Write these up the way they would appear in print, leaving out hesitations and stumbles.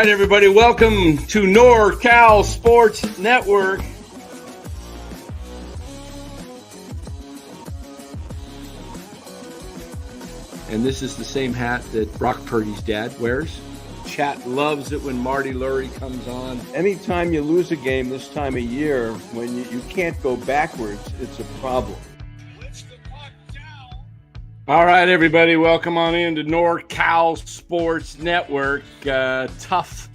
right, everybody, welcome to NorCal Sports Network. And this is the same hat that Brock Purdy's dad wears. Chat loves it when Marty Lurie comes on. Anytime you lose a game this time of year, when you can't go backwards, it's a problem. All right, everybody, welcome on into NorCal Sports Network. Tough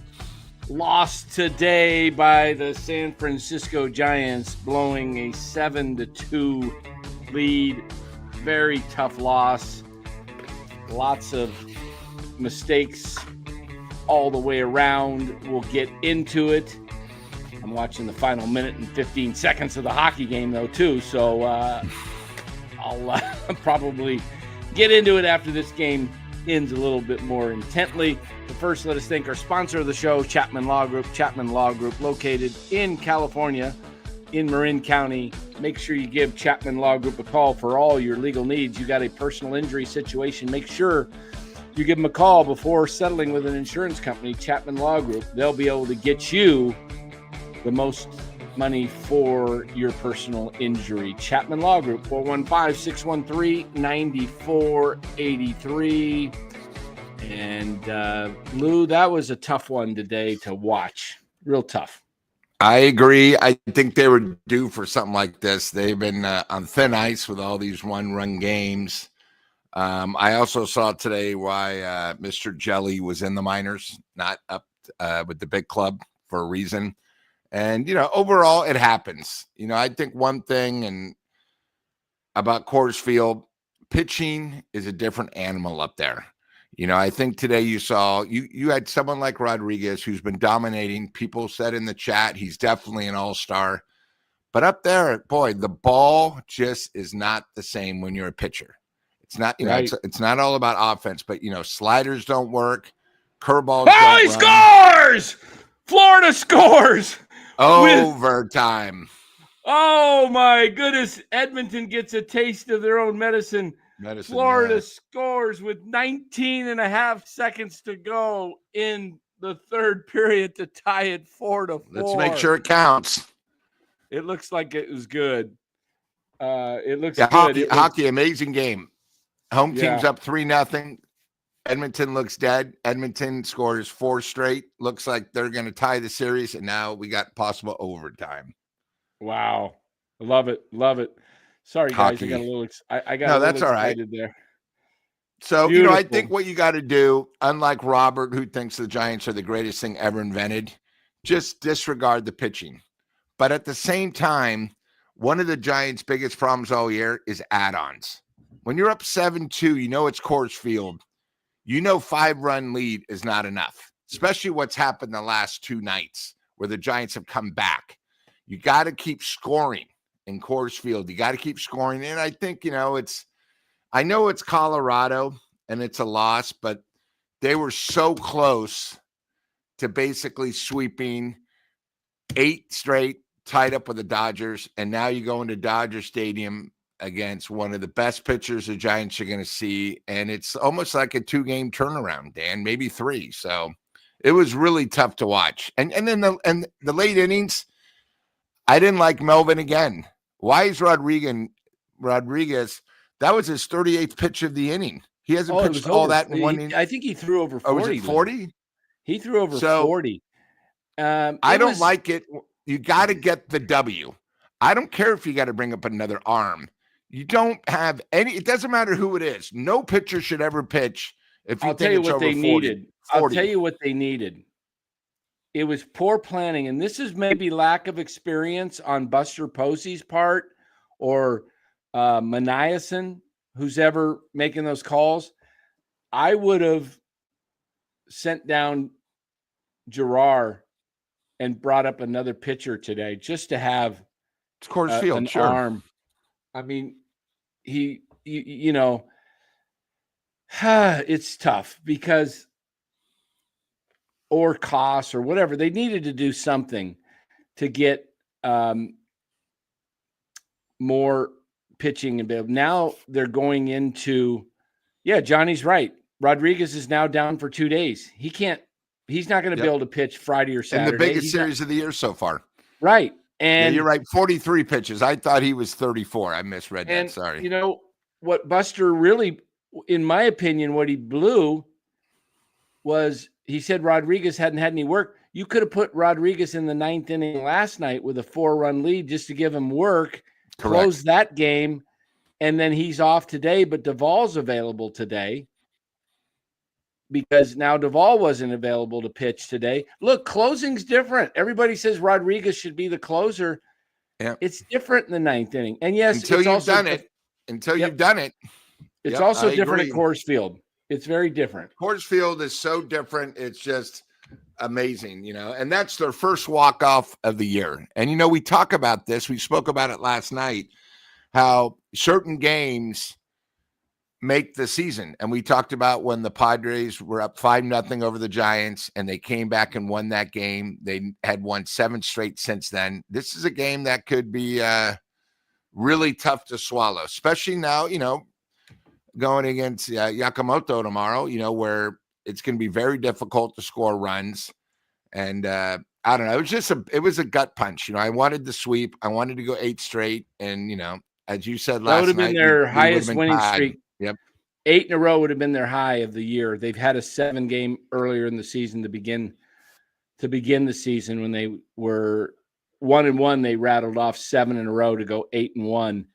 loss today by the San Francisco Giants, blowing a 7-2 lead. Very tough loss. Lots of mistakes all the way around. We'll get into it. I'm watching the final minute and 15 seconds of the hockey game, though, too. So I'll probably get into it after this game ends a little bit more intently. But first, let us thank our sponsor of the show, Chapman Law Group. Chapman Law Group, located in California, in Marin County. Make sure you give Chapman Law Group a call for all your legal needs. You got a personal injury situation, make sure you give them a call before settling with an insurance company. Chapman Law Group, they'll be able to get you the most money for your personal injury. Chapman Law Group, 415-613-9483. And Lou, that was a tough one today to watch. Real tough. I agree. I think they were due for something like this. They've been on thin ice with all these one-run games. I also saw today why Mr. Jelly was in the minors, not up with the big club for a reason. And, overall, it happens. I think one thing about Coors Field, pitching is a different animal up there. I think today you saw you had someone like Rodriguez who's been dominating. People said in the chat he's definitely an all-star. But up there, boy, the ball just is not the same when you're a pitcher. It's not, right. It's not all about offense, but sliders don't work, curveballs. Oh, he scores! Florida scores! Overtime. Oh, my goodness. Edmonton gets a taste of their own medicine. Florida scores with 19 and a half seconds to go in the third period to tie it 4-4. Let's make sure it counts. It looks like it was good. It looks good. Hockey, hockey, amazing game. Home team's up 3-0. Edmonton looks dead. Edmonton scores 4 straight. Looks like they're going to tie the series, and now we got possible overtime. Wow. Love it. Love it. Sorry, guys. Hockey. I got a little that's all right. there. So, I think what you got to do, unlike Robert, who thinks the Giants are the greatest thing ever invented, just disregard the pitching. But at the same time, one of the Giants' biggest problems all year is add-ons. When you're up 7-2, it's Coors Field. 5-run lead is not enough, especially what's happened the last 2 nights where the Giants have come back. You got to keep scoring in Coors Field. You got to keep scoring. And I think, I know it's Colorado and it's a loss, but they were so close to basically sweeping 8 straight, tied up with the Dodgers. And now you go into Dodger Stadium against one of the best pitchers the Giants are going to see. And it's almost like a 2-game turnaround, Dan, maybe 3. So it was really tough to watch. And then the late innings, I didn't like Melvin again. Why is Rodriguez? That was his 38th pitch of the inning. He hasn't pitched all that in one inning. I think he threw over 40. Was it 40? He threw over 40. I don't like it. You got to get the W. I don't care if you got to bring up another arm. You don't have any. It doesn't matter who it is. No pitcher should ever pitch if you think it's over 40. Needed. I'll tell you what they needed. It was poor planning, and this is maybe lack of experience on Buster Posey's part or Maniason, who's ever making those calls. I would have sent down Gerard and brought up another pitcher today just to have Coors Field, an sure. arm. I mean, it's tough because or costs or whatever. They needed to do something to get more pitching. And now they're going into, Johnny's right. Rodriguez is now down for 2 days. He can't He's not going to be able to pitch Friday or Saturday. In the biggest series of the year so far. Right. And you're right. 43 pitches. I thought he was 34. I misread that. Sorry. You know what Buster really, in my opinion, what he blew was he said Rodriguez hadn't had any work. You could have put Rodriguez in the 9th inning last night with a 4-run lead just to give him work, close that game, and then he's off today, but Duvall's available today because now Duvall wasn't available to pitch today. Look, closing's different. Everybody says Rodriguez should be the closer. Yeah. It's different in the 9th inning. And yes, until you've done it. It's also different at Coors Field. It's very different. Coors Field is so different. It's just amazing, and that's their first walk-off of the year. And, we talk about this. We spoke about it last night, how certain games make the season. And we talked about when the Padres were up 5-0 over the Giants and they came back and won that game. They had won 7 straight since then. This is a game that could be really tough to swallow, especially now, going against Yamamoto tomorrow, where it's going to be very difficult to score runs. And I don't know. It was a gut punch. I wanted the sweep. I wanted to go 8 straight. And, as you said last night, that would have been their highest winning streak. Yep. 8 in a row would have been their high of the year. They've had a 7-game earlier in the season to begin the season. When they were 1-1, they rattled off 7 in a row to go 8-1.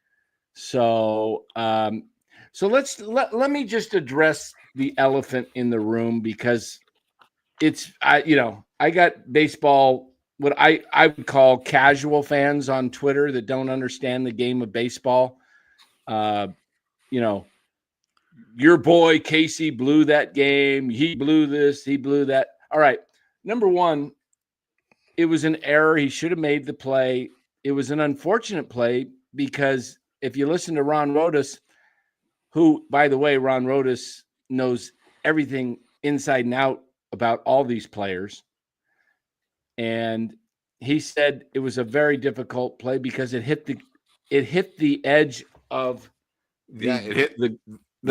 So, let me just address the elephant in the room, because I got baseball, what I would call casual fans on Twitter that don't understand the game of baseball. Your boy Casey blew that game. He blew this. He blew that. All right. Number one, it was an error. He should have made the play. It was an unfortunate play because if you listen to Ron Rodas, who, by the way, Ron Rodas knows everything inside and out about all these players. And he said it was a very difficult play because it hit the edge of the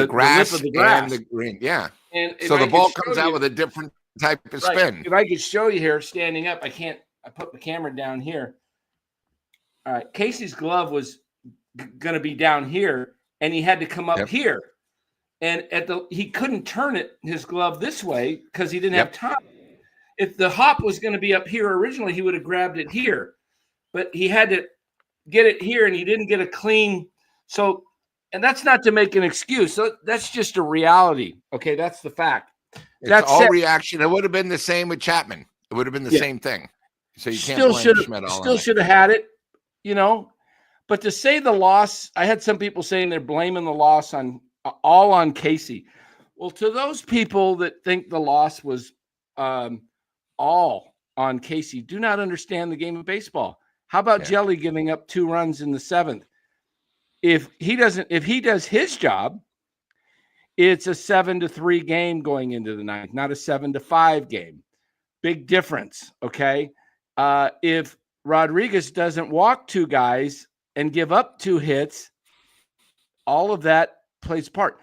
grass of the grass and the green. Yeah. And so the ball comes out with a different type of spin. If I could show you here standing up, I put the camera down here. All right. Casey's glove was going to be down here and he had to come up here. And he couldn't turn his glove this way because he didn't have time. If the hop was going to be up here originally, he would have grabbed it here, but he had to get it here and he didn't get a clean. So, and that's not to make an excuse. So that's just a reality. Okay. That's the fact. That's all reaction. It would have been the same with Chapman. It would have been the same thing. So you can't blame Schmidt. Still should have had it, but to say the loss, I had some people saying they're blaming the loss all on Casey. Well, to those people that think the loss was all on Casey, do not understand the game of baseball. How about Jelly giving up 2 runs in the 7th? If he does his job, it's a 7-3 game going into the 9th, not a 7-5 game. Big difference. Okay. If Rodriguez doesn't walk 2 guys and give up 2 hits, all of that plays part.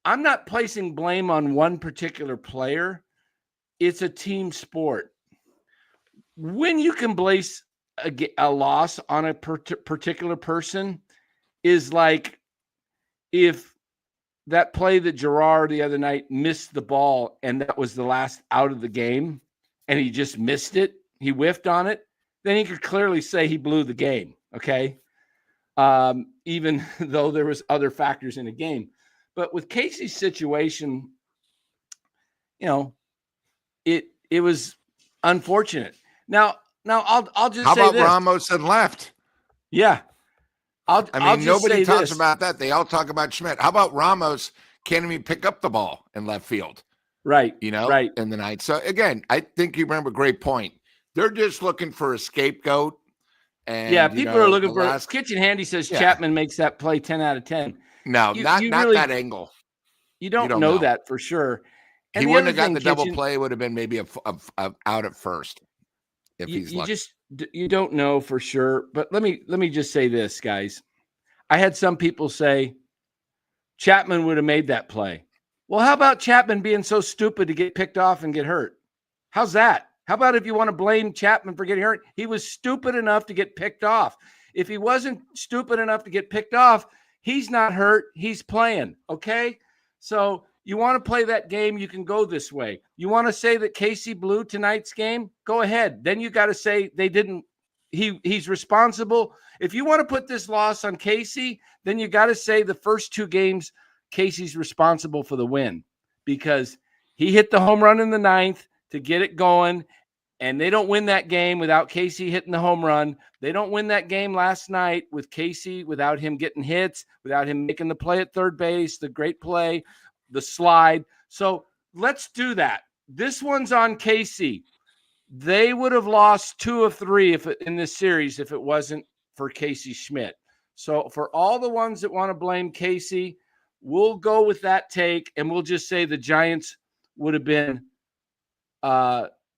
I'm not placing blame on one particular player. It's a team sport. When you can place a loss on a particular person is like if that play that Gerard the other night missed the ball and that was the last out of the game and he just missed it, he whiffed on it, then he could clearly say he blew the game, okay? Even though there was other factors in the game. But with Casey's situation, it was unfortunate. Now I'll just say this. How about Ramos and left? Yeah. Nobody talks about that. They all talk about Schmidt. How about Ramos can't even pick up the ball in left field? Right. Right. In the night. So again, I think you remember a great point. They're just looking for a scapegoat. And people are looking for Kitchen Handy says Chapman makes that play 10 out of 10. No, not really, that angle. You don't know that for sure. And he wouldn't have gotten the double play. Would have been maybe a out at first. If he's lucky. You don't know for sure. But let me just say this, guys. I had some people say Chapman would have made that play. Well, how about Chapman being so stupid to get picked off and get hurt? How's that? How about if you want to blame Chapman for getting hurt? He was stupid enough to get picked off. If he wasn't stupid enough to get picked off, he's not hurt. He's playing. Okay. So you want to play that game, you can go this way. You want to say that Casey blew tonight's game? Go ahead. Then you got to say they didn't. He's responsible. If you want to put this loss on Casey, then you got to say the first 2 games, Casey's responsible for the win because he hit the home run in the 9th to get it going. And they don't win that game without Casey hitting the home run. They don't win that game last night with Casey without him getting hits, without him making the play at third base, the great play, the slide. So let's do that. This one's on Casey. They would have lost 2 of 3 in this series if it wasn't for Casey Schmidt. So for all the ones that want to blame Casey, we'll go with that take, and we'll just say the Giants would have been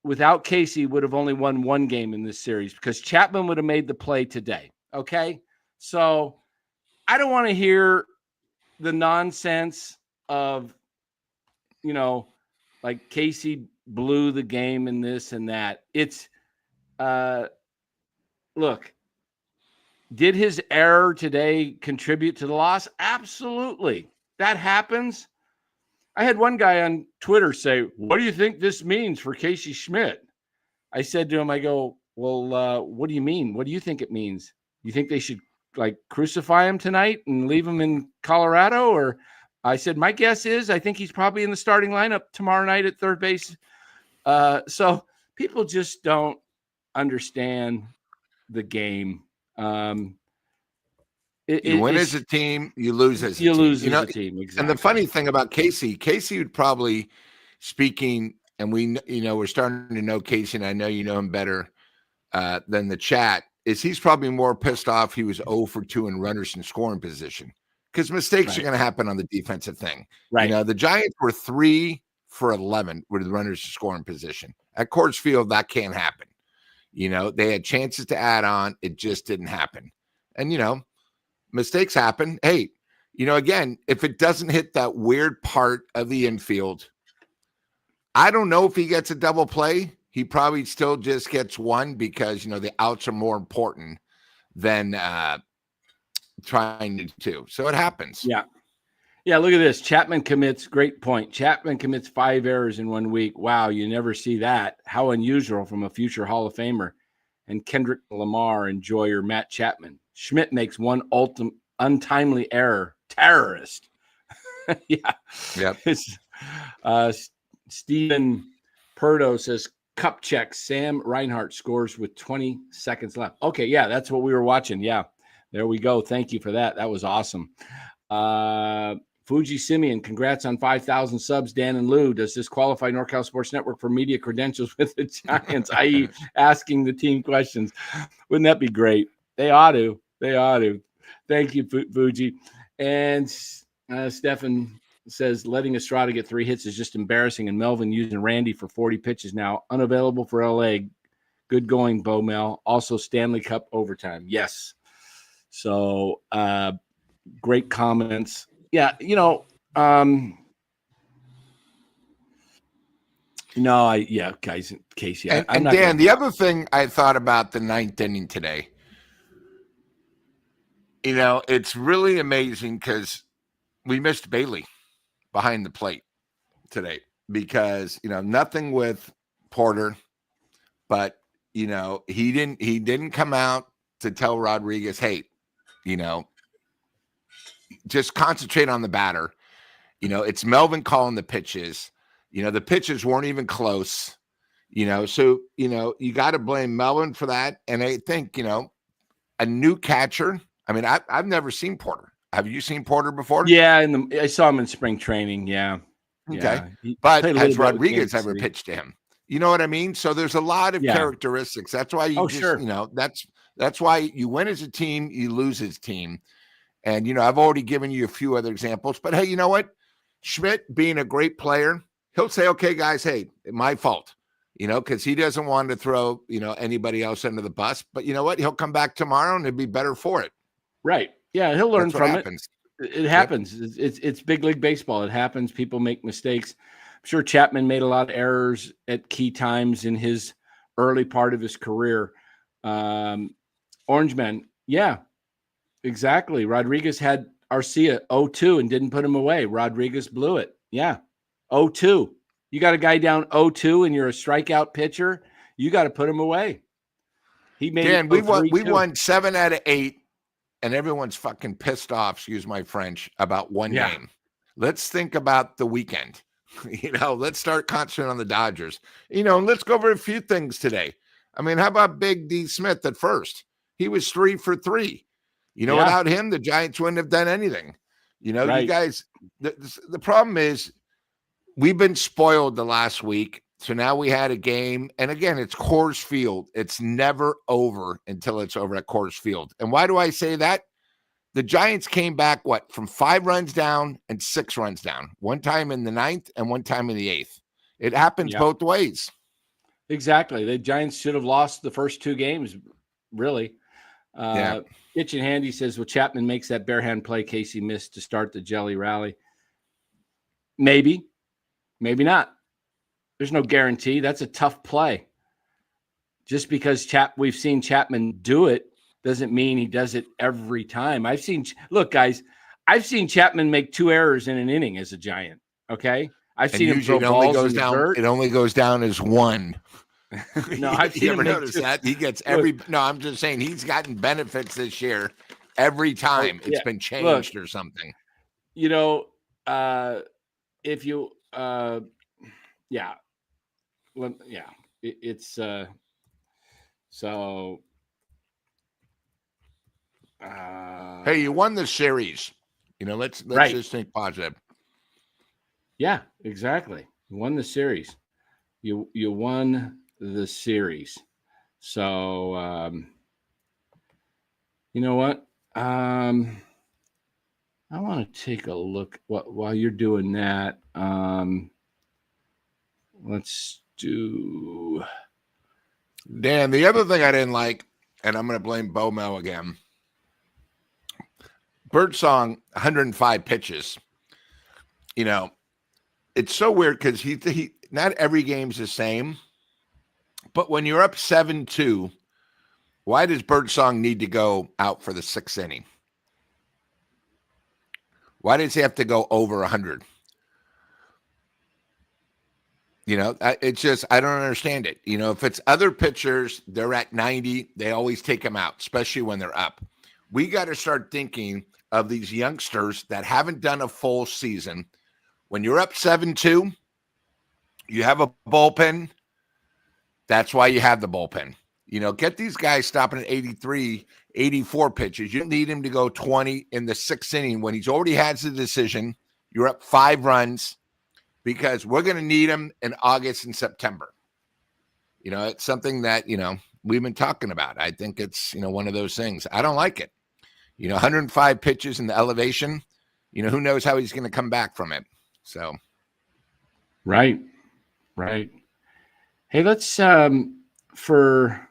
without Casey, would have only won 1 game in this series because Chapman would have made the play today. Okay. So I don't want to hear the nonsense of, like Casey blew the game and this and that. It's, look, did his error today contribute to the loss? Absolutely. That happens. I had one guy on Twitter say, "What do you think this means for Casey Schmidt?" I said to him, I go, "Well, what do you mean? What do you think it means? You think they should crucify him tonight and leave him in Colorado?" Or I said, "My guess is I think he's probably in the starting lineup tomorrow night at third base." So people just don't understand the game. You win as a team, you lose as a team. You lose as a team, exactly. And the funny thing about Casey would probably, speaking, and we're starting to know Casey, and I know you know him better than the chat, is he's probably more pissed off he was 0 for 2 in runners in scoring position because mistakes are going to happen on the defensive thing. Right. The Giants were 3 for 11 with the runners in scoring position. At Coors Field, that can't happen. They had chances to add on. It just didn't happen. And, mistakes happen. Hey, again, if it doesn't hit that weird part of the infield, I don't know if he gets a double play. He probably still just gets 1 because, the outs are more important than trying to 2. So it happens. Yeah. Yeah, look at this. Chapman commits, great point. Chapman commits 5 errors in 1 week. Wow, you never see that. How unusual from a future Hall of Famer. And Kendrick Lamar, enjoyer Matt Chapman. Schmidt makes 1 untimely error. Terrorist. Yeah. Yep. Stephen Perdo says, cup check. Sam Reinhart scores with 20 seconds left. Okay, yeah, that's what we were watching. Yeah, there we go. Thank you for that. That was awesome. Fuji Simeon, congrats on 5,000 subs, Dan and Lou. Does this qualify NorCal Sports Network for media credentials with the Giants, i.e. asking the team questions? Wouldn't that be great? They ought to. They ought to. Thank you, Fuji. And Stefan says, letting Estrada get 3 hits is just embarrassing, and Melvin using Randy for 40 pitches now. Unavailable for L.A. Good going, Bo Mel. Also, Stanley Cup overtime. Yes. So, great comments. Yeah, guys, Casey. And Dan, the other thing I thought about the 9th inning today, it's really amazing because we missed Bailey behind the plate today because, nothing with Porter, but, he didn't come out to tell Rodriguez, hey, just concentrate on the batter. It's Melvin calling the pitches. The pitches weren't even close. So, you got to blame Melvin for that. And I think, a new catcher. I mean, I've never seen Porter. Have you seen Porter before? Yeah, I saw him in spring training. Yeah. Okay. Yeah. But has Rodriguez ever pitched to him? You know what I mean? So there's a lot of characteristics. That's why that's why you win as a team, you lose as a team. And, I've already given you a few other examples, but hey, you know what? Schmidt being a great player, he'll say, okay, guys, hey, my fault, because he doesn't want to throw, anybody else under the bus, but you know what? He'll come back tomorrow and he'll be better for it. Right. Yeah. He'll learn from it. It happens. Yep. It's big league baseball. It happens. People make mistakes. sure Chapman made a lot of errors at key times in his early part of his career. Orangeman, yeah, exactly. Rodriguez had Arcia 0-2 and didn't put him away. Rodriguez blew it. Yeah, 0-2. You got a guy down 0-2 and you're a strikeout pitcher. You got to put him away. He made Dan, it we 3-2. won 7 out of 8, and everyone's fucking pissed off, excuse my French, about one game. Let's think about the weekend. Let's start concentrating on the Dodgers. And let's go over a few things today. I mean, how about Big D Schmidt at first? He was 3 for 3. Without him, the Giants wouldn't have done anything. Right. You guys, the problem is we've been spoiled the last week. So now we had a game. And again, it's Coors Field. It's never over until it's over at Coors Field. And why do I say that? The Giants came back, from 5 runs down and 6 runs down. One time in the 9th and one time in the 8th. It happens both ways. Exactly. The Giants should have lost the first 2 games, really. Kitchen Handy says, well, Chapman makes that bare hand play Casey missed to start the Jelly Rally. Maybe. Maybe not. There's no guarantee. That's a tough play. Just because we've seen Chapman do it doesn't mean he does it every time. Look, guys, I've seen Chapman make 2 errors in an inning as a Giant. Okay, I've seen him throw balls in the dirt. It only goes down as 1. No, I've seen him notice that he gets every. No, I'm just saying he's gotten benefits this year every time it's been changed or something. If you, it's so. Hey, you won the series. Let's just think positive. Yeah, exactly. You won the series. You won the series. So you know what? I want to take a look while you're doing that. Let's do. Dan, the other thing I didn't like, and I'm going to blame Bo Mel again. Birdsong, 105 pitches. It's so weird because he not every game's the same. But when you're up 7-2, why does Birdsong need to go out for the 6th inning? Why does he have to go over 100? It's just, I don't understand it. If it's other pitchers, they're at 90, they always take them out, especially when they're up. We got to start thinking of these youngsters that haven't done a full season. When you're up 7-2, you have a bullpen. That's why you have the bullpen. Get these guys stopping at 83, 84 pitches. You don't need him to go 20 in the 6th inning when he's already has the decision. You're up 5 runs because we're going to need him in August and September. It's something that, we've been talking about. I think it's, one of those things. I don't like it. 105 pitches in the elevation. Who knows how he's going to come back from it. So. Right. Hey, let's, for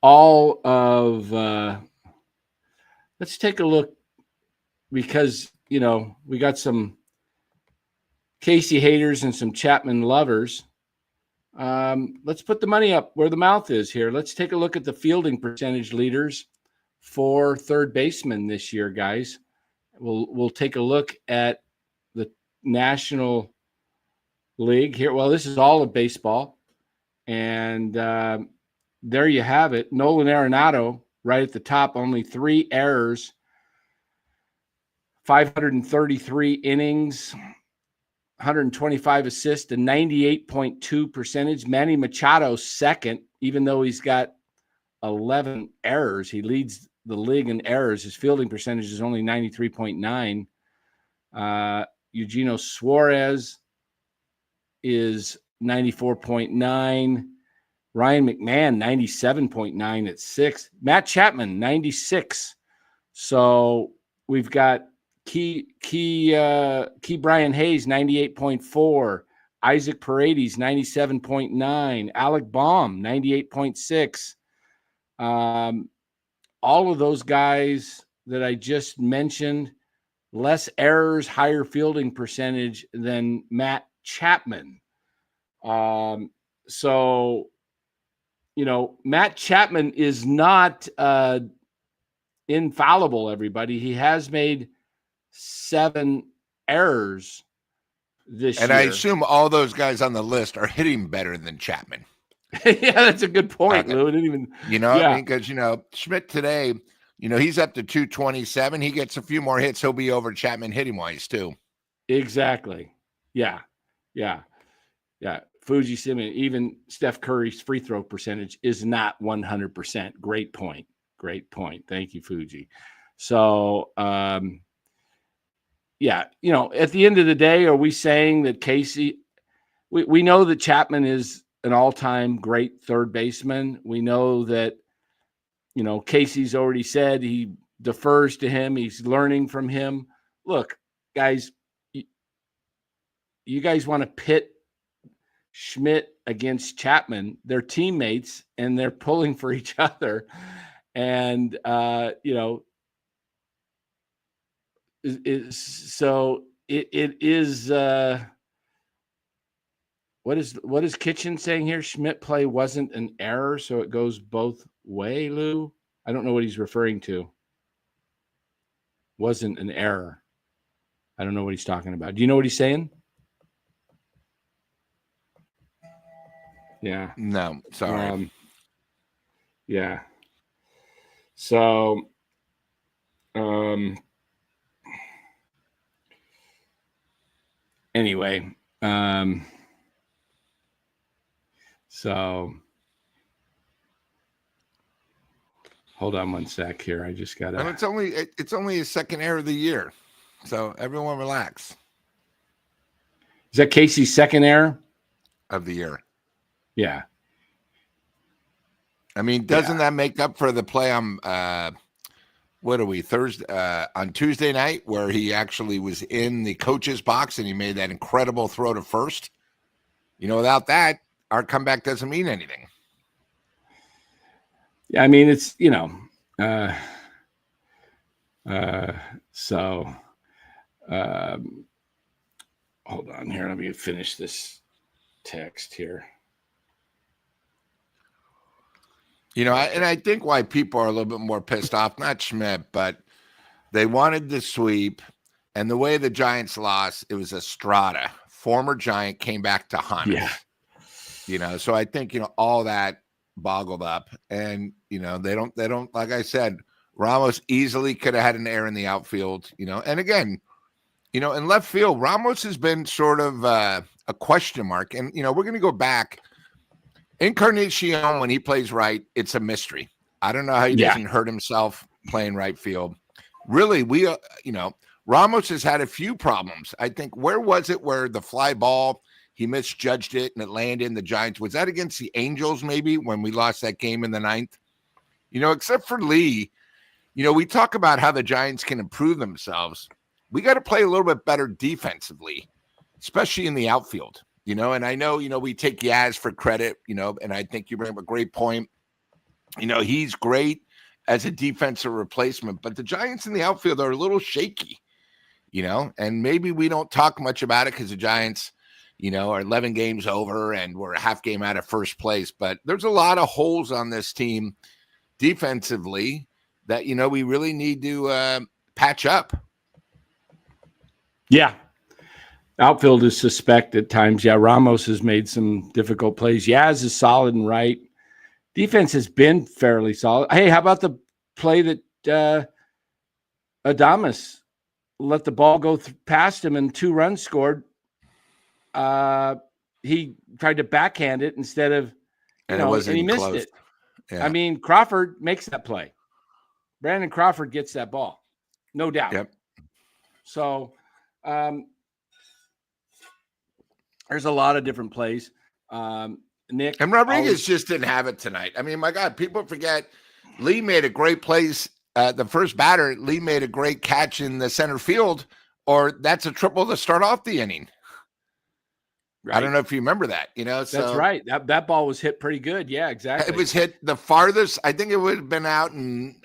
all of, let's take a look because, we got some Casey haters and some Chapman lovers. Let's put the money up where the mouth is here. Let's take a look at the fielding percentage leaders for third baseman this year, guys. We'll take a look at the National League here. Well, this is all of baseball. And there you have it. Nolan Arenado right at the top, only 3 errors, 533 innings, 125 assists, a 98.2 percentage. Manny Machado second, even though he's got 11 errors. He leads the league in errors. His fielding percentage is only 93.9. Eugenio Suarez is 94.9. Ryan McMahon, 97.9 at 6. Matt Chapman, 96. So we've got Key Brian Hayes, 98.4. Isaac Paredes, 97.9. Alec Baum, 98.6. All of those guys that I just mentioned, less errors, higher fielding percentage than Matt Chapman. So, Matt Chapman is not infallible, everybody. He has made 7 errors this year. And I assume all those guys on the list are hitting better than Chapman. Yeah, that's a good point, Lou. I didn't even, what I mean? Because, Schmidt today, he's up to 227. He gets a few more hits. He'll be over Chapman hitting wise too. Exactly. Yeah. Fuji Simmons, even Steph Curry's free throw percentage is not 100%. Great point. Thank you, Fuji. So, at the end of the day, are we saying that Casey, we know that Chapman is an all-time great third baseman. We know that, Casey's already said he defers to him. He's learning from him. Look, guys, you guys want to pit Schmidt against Chapman. They're teammates and they're pulling for each other. And, so it is, what is Kitchen saying here? Schmidt play wasn't an error, so it goes both way, Lou. I don't know what he's referring to. Wasn't an error. I don't know what he's talking about. Do you know what he's saying? Yeah. No, sorry. Yeah. So, anyway, so hold on one sec here. I just got to. And it's only his second error of the year, so everyone relax. Is that Casey's second error of the year? Yeah. I mean, doesn't that make up for the play on on Tuesday night where he actually was in the coach's box and he made that incredible throw to first? Without that, our comeback doesn't mean anything. Yeah, I mean, it's, hold on here. Let me finish this text here. And I think why people are a little bit more pissed off, not Schmidt, but they wanted the sweep. And the way the Giants lost, it was Estrada, former Giant, came back to hunt. Yeah. So I think, all that boggled up. And, they don't, like I said, Ramos easily could have had an error in the outfield, And again, in left field, Ramos has been sort of a question mark. And, we're going to go back. Encarnacion, when he plays right, it's a mystery. I don't know how he doesn't hurt himself playing right field. Really, Ramos has had a few problems. I think, where was it where the fly ball, he misjudged it and it landed in the Giants? Was that against the Angels maybe when we lost that game in the 9th? Except for Lee, we talk about how the Giants can improve themselves. We got to play a little bit better defensively, especially in the outfield. And I know, we take Yaz for credit, and I think you bring up a great point. He's great as a defensive replacement, but the Giants in the outfield are a little shaky, and maybe we don't talk much about it because the Giants, are 11 games over and we're a half game out of first place. But there's a lot of holes on this team defensively that, we really need to patch up. Yeah. Outfield is suspect at times. Yeah, Ramos has made some difficult plays. Yaz is solid and right. Defense has been fairly solid. Hey, how about the play that Adames let the ball go past him and 2 runs scored? He tried to backhand it instead of, and he missed close. It. Yeah. I mean, Crawford makes that play. Brandon Crawford gets that ball, no doubt. Yep. So, there's a lot of different plays. Nick and Rodriguez just didn't have it tonight. I mean, my God, people forget Lee made a great plays. The first batter, Lee made a great catch in the center field, or that's a triple to start off the inning. Right. I don't know if you remember that. That's right. That ball was hit pretty good. Yeah, exactly. It was hit the farthest. I think it would have been out in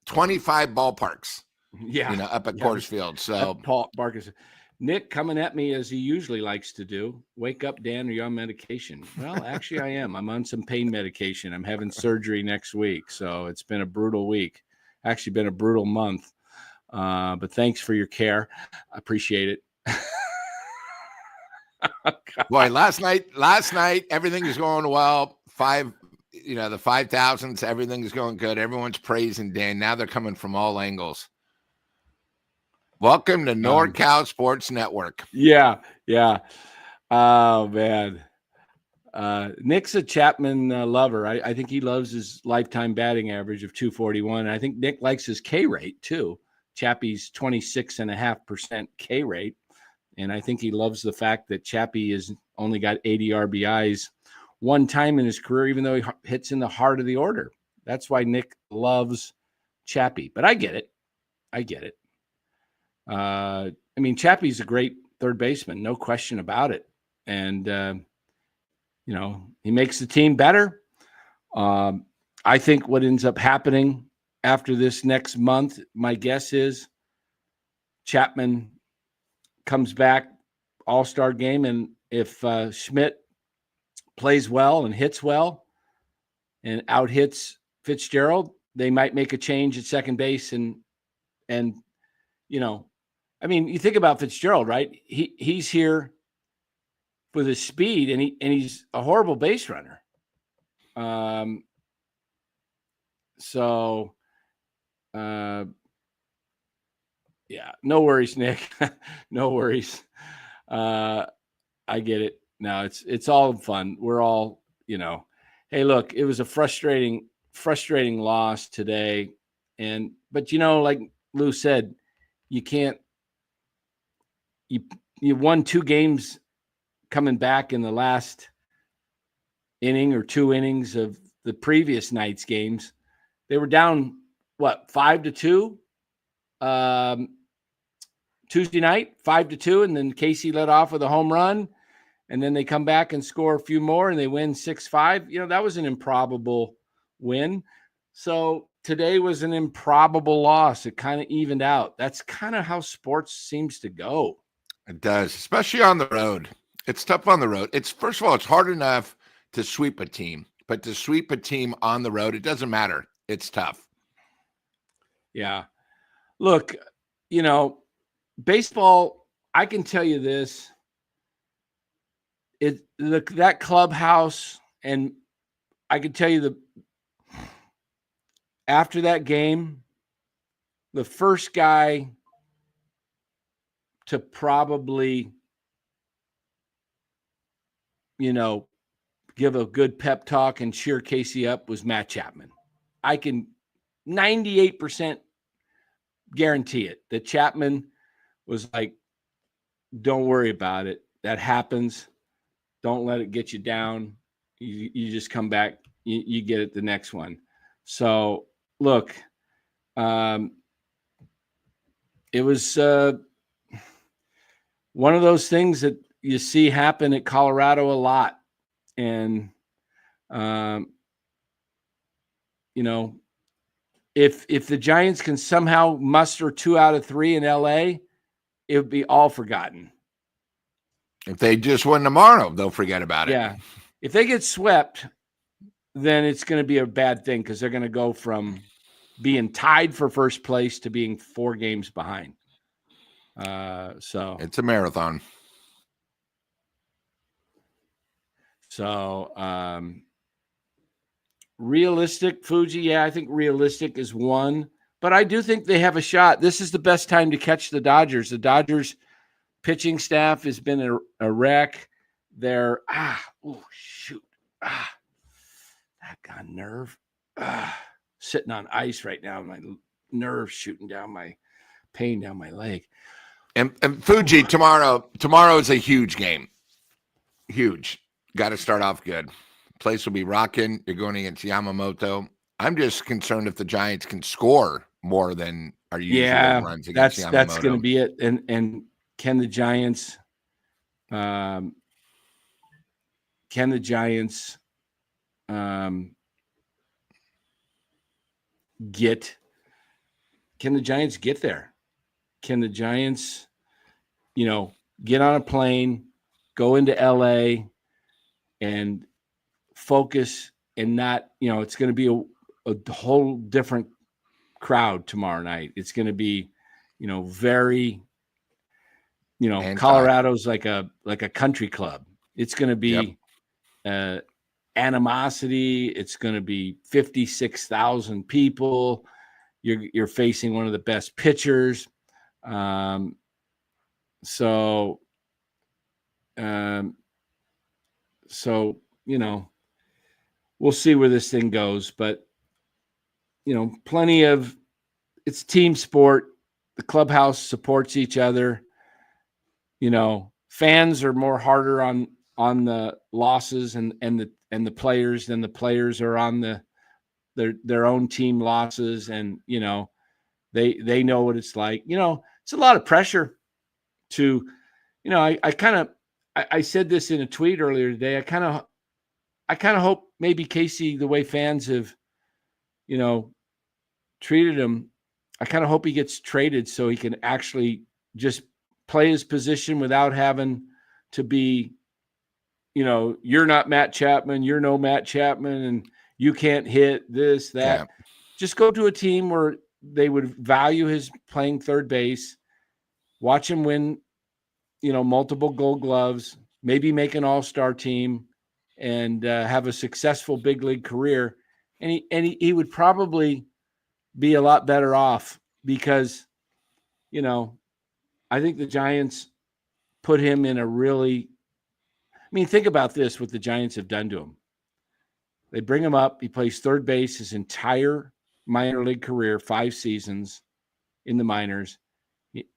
25 ballparks. Yeah, up at Coors Field. So Paul Barkis. Nick coming at me as he usually likes to do. Wake up, Dan, are you on medication? Well, actually, I am. I'm on some pain medication. I'm having surgery next week. So it's been a brutal week. Actually been a brutal month. But thanks for your care. I appreciate it. Boy, last night, everything is going well. The 5,000s, everything is going good. Everyone's praising Dan. Now they're coming from all angles. Welcome to NorCal Sports Network. Yeah. Oh, man. Nick's a Chapman lover. I think he loves his lifetime batting average of 241. I think Nick likes his K rate too. Chappie's 26.5% K rate. And I think he loves the fact that Chappie has only got 80 RBIs one time in his career, even though he hits in the heart of the order. That's why Nick loves Chappie. But I get it. I mean, Chappie's a great third baseman, no question about it. And, he makes the team better. I think what ends up happening after this next month, my guess is Chapman comes back all-star game. And if Schmidt plays well and hits well and out-hits Fitzgerald, they might make a change at second base. And you think about Fitzgerald, right? He's here with his speed, and he's a horrible base runner. No worries, Nick. No worries. I get it. No, it's all fun. We're all, hey, look, it was a frustrating loss today. But like Lou said, you won 2 games coming back in the last inning or 2 innings of the previous night's games. They were down 5-2 Tuesday night, 5-2, and then Casey led off with a home run, and then they come back and score a few more and they win 6-5. That was an improbable win. So today was an improbable loss. It kind of evened out. That's kind of how sports seems to go. It does, especially on the road. It's tough on the road. First of all, it's hard enough to sweep a team, but to sweep a team on the road, it doesn't matter. It's tough. Yeah. Look, baseball, I can tell you this. That clubhouse, and I can tell you after that game, the first guy to probably, give a good pep talk and cheer Casey up was Matt Chapman. I can 98% guarantee it that Chapman was like, don't worry about it. That happens. Don't let it get you down. You just come back. You get it the next one. So look, it was one of those things that you see happen at Colorado a lot. And, if the Giants can somehow muster 2 out of 3 in LA, it would be all forgotten. If they just win tomorrow, they'll forget about it. Yeah. If they get swept, then it's going to be a bad thing because they're going to go from being tied for first place to being 4 games behind. So it's a marathon. So realistic, Fuji. Yeah, I think realistic is 1, but I do think they have a shot. This is the best time to catch the Dodgers. The Dodgers pitching staff has been a wreck. They're that got nerve. Sitting on ice right now. My nerves shooting down my pain down my leg. And Fuji, tomorrow is a huge game. Huge. Got to start off good. Place will be rocking. You're going against Yamamoto. I'm just concerned if the Giants can score more than are usually runs against Yamamoto. That's going to be it. And can the Giants get there? Can the Giants get on a plane, go into LA and focus and not, it's going to be a whole different crowd tomorrow night. It's going to be, very, Colorado's like a country club. It's going to be animosity. It's going to be 56,000 people. You're facing one of the best pitchers. So, we'll see where this thing goes, but it's team sport. The clubhouse supports each other. Fans are more harder on the losses and the players than the players are on their own team losses. And, they know what it's like. It's a lot of pressure to, I said this in a tweet earlier today. I kind of hope maybe Casey, the way fans have, treated him, I kind of hope he gets traded so he can actually just play his position without having to be, you're not Matt Chapman, you're no Matt Chapman, and you can't hit this, that. Yeah. Just go to a team where they would value his playing third base, watch him win, multiple Gold Gloves, maybe make an all-star team, and have a successful big league career. And he would probably be a lot better off because, I think the Giants put him in a really, think about this, what the Giants have done to him. They bring him up. He plays third base his entire minor league career, 5 seasons in the minors,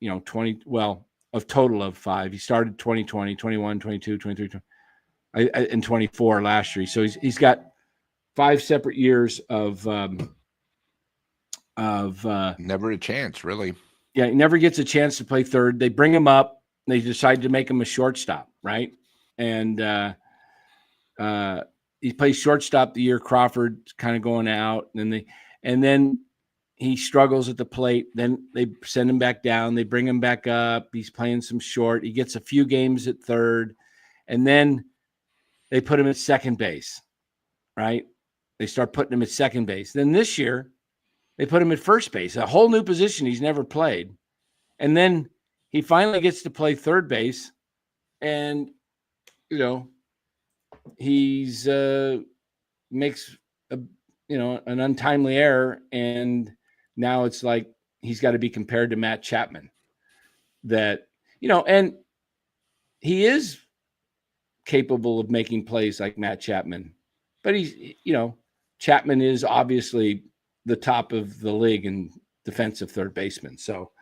20, a total of 5. He started 2020, 21, 22, 23, and 24 last year. So he's got 5 separate years of never a chance, really. Yeah, he never gets a chance to play third. They bring him up. They decide to make him a shortstop, right? And he plays shortstop the year Crawford's kind of going out, and then he struggles at the plate. Then they send him back down. They bring him back up. He's playing some short. He gets a few games at third, and then they put him at second base, right? They start putting him at second base. Then this year, they put him at first base, a whole new position he's never played. And then he finally gets to play third base, and, he's makes an untimely error, and now it's like he's got to be compared to Matt Chapman. That, and he is capable of making plays like Matt Chapman, but he's, Chapman is obviously the top of the league in defensive third baseman. So,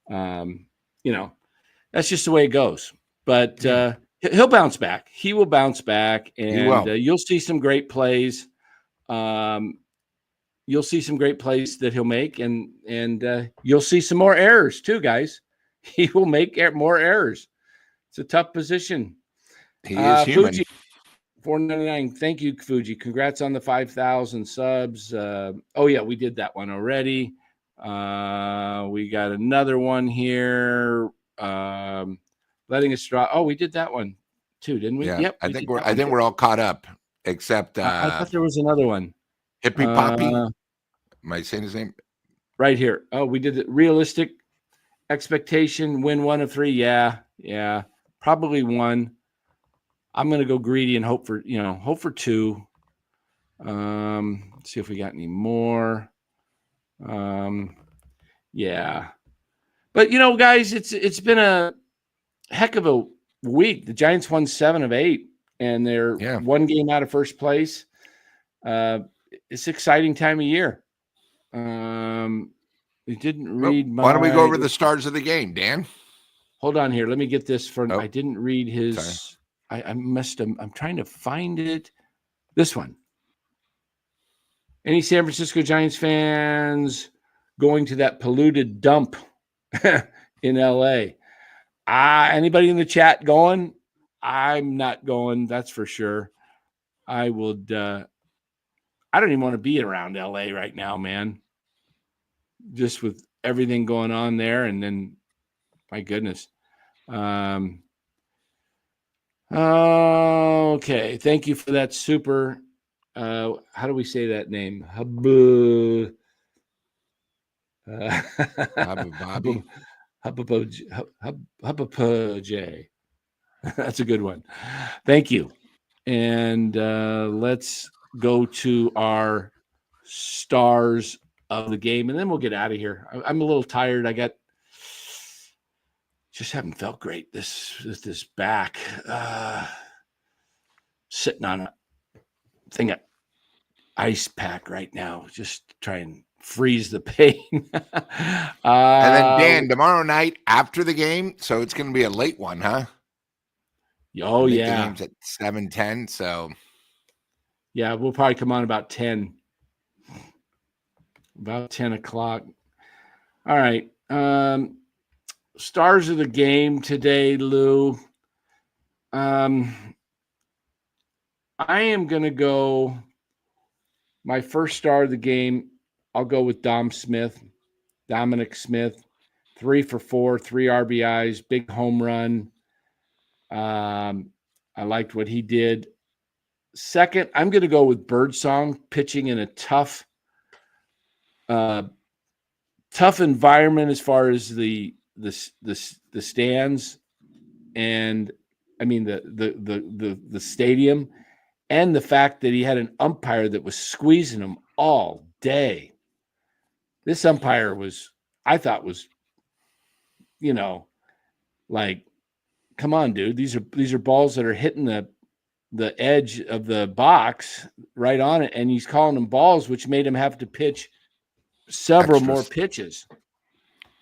that's just the way it goes. But he'll bounce back. He will bounce back, and you'll see some great plays. You'll see some great plays that he'll make, and you'll see some more errors too, guys. He will make more errors. It's a tough position. He is human. Fuji, $4.99. Thank you, Fuji. Congrats on the 5,000 subs. We did that one already. We got another one here. Letting us draw. Oh, we did that one too, didn't we? Yeah. Yep. I think we're all caught up, except I thought there was another one. Hippie Poppy. Am I saying his name? Right here. Oh, we did it. Realistic expectation, win 1 of 3. Yeah. Probably 1. I'm going to go greedy and hope for 2. See if we got any more. Yeah. But guys, it's been a heck of a week. The Giants won 7 of 8, and they're 1 game out of first place. It's an exciting time of year. We didn't read Why don't we go over the stars of the game, Dan? Hold on here. Let me get this for. I didn't read his. I must have. I'm trying to find it. This one. Any San Francisco Giants fans going to that polluted dump in LA? Anybody in the chat going? I'm not going. That's for sure. I would. I don't even want to be around LA right now, man. Just with everything going on there, and then, my goodness. Okay. Thank you for that super. How do we say that name? Hubba Bobby. Hubba J. That's a good one. Thank you. And let's go to our stars of the game, and then we'll get out of here. I'm a little tired. Just haven't felt great this back. Sitting on a thing of ice pack right now, just try and freeze the pain. And then Dan, tomorrow night after the game, so it's going to be a late one, huh? Oh, The yeah. game's at 7:10, so yeah, we'll probably come on about 10 o'clock. All right. Stars of the game today, Lou. I am going to go. My first star of the game, I'll go with Dominic Smith, 3 for 4, 3 RBIs, big home run. I liked what he did. Second, I'm going to go with Birdsong, pitching in a tough environment as far as the stands, and I mean the stadium, and the fact that he had an umpire that was squeezing him all day. This umpire I thought was, like, come on, dude. These are balls that are hitting the edge of the box right on it, and he's calling them balls, which made him have to pitch several more pitches.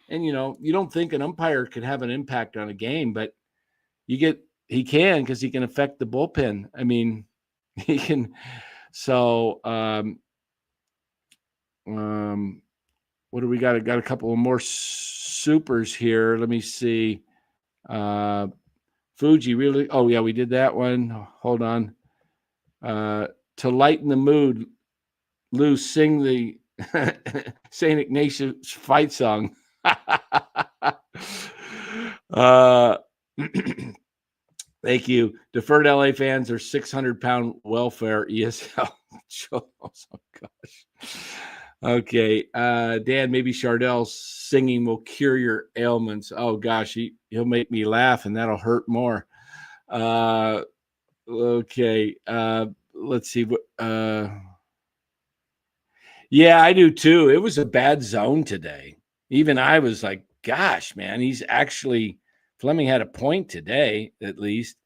And you don't think an umpire could have an impact on a game, but he can, because he can affect the bullpen. I mean, he can. So what do we got? I got a couple of more supers here. Let me see. Fuji, really? Oh, yeah, we did that one. Hold on. To lighten the mood, Lou, sing the St. Ignatius fight song. Thank you. Deferred LA fans are 600-pound welfare ESL. Oh, gosh. Okay. Dan, maybe Chardell's singing will cure your ailments. Oh, gosh. He'll make me laugh, and that'll hurt more. Okay. Let's see. Yeah, I do too. It was a bad zone today. Even I was like, gosh, man, Fleming had a point today, at least.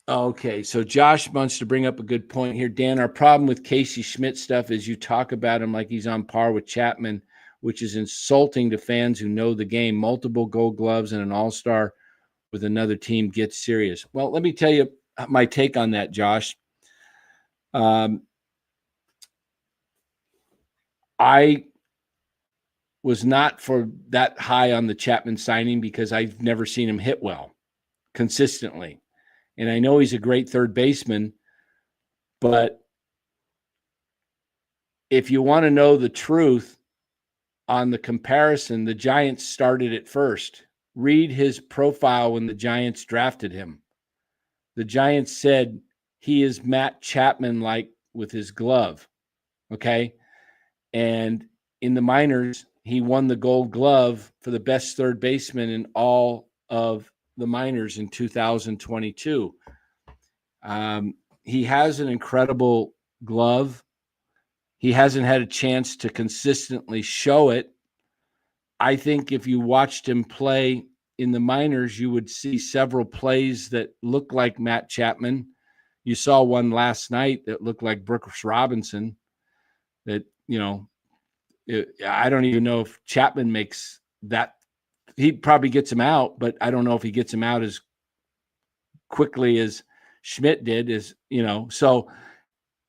Okay, so Josh wants to bring up a good point here. Dan, our problem with Casey Schmidt stuff is you talk about him like he's on par with Chapman, which is insulting to fans who know the game. Multiple Gold Gloves and an all-star with another team. Get serious. Well, let me tell you my take on that, Josh. I was not for that high on the Chapman signing because I've never seen him hit well consistently. And I know he's a great third baseman, but if you want to know the truth on the comparison, the Giants started it first. Read his profile when the Giants drafted him. The Giants said he is Matt Chapman-like with his glove, okay? And in the minors, he won the Gold Glove for the best third baseman in all of the minors in 2022. He has an incredible glove. He hasn't had a chance to consistently show it. I think if you watched him play in the minors, you would see several plays that look like Matt Chapman. You saw one last night that looked like Brooks Robinson. That, I don't even know if Chapman makes that. He probably gets him out, but I don't know if he gets him out as quickly as Schmidt did. So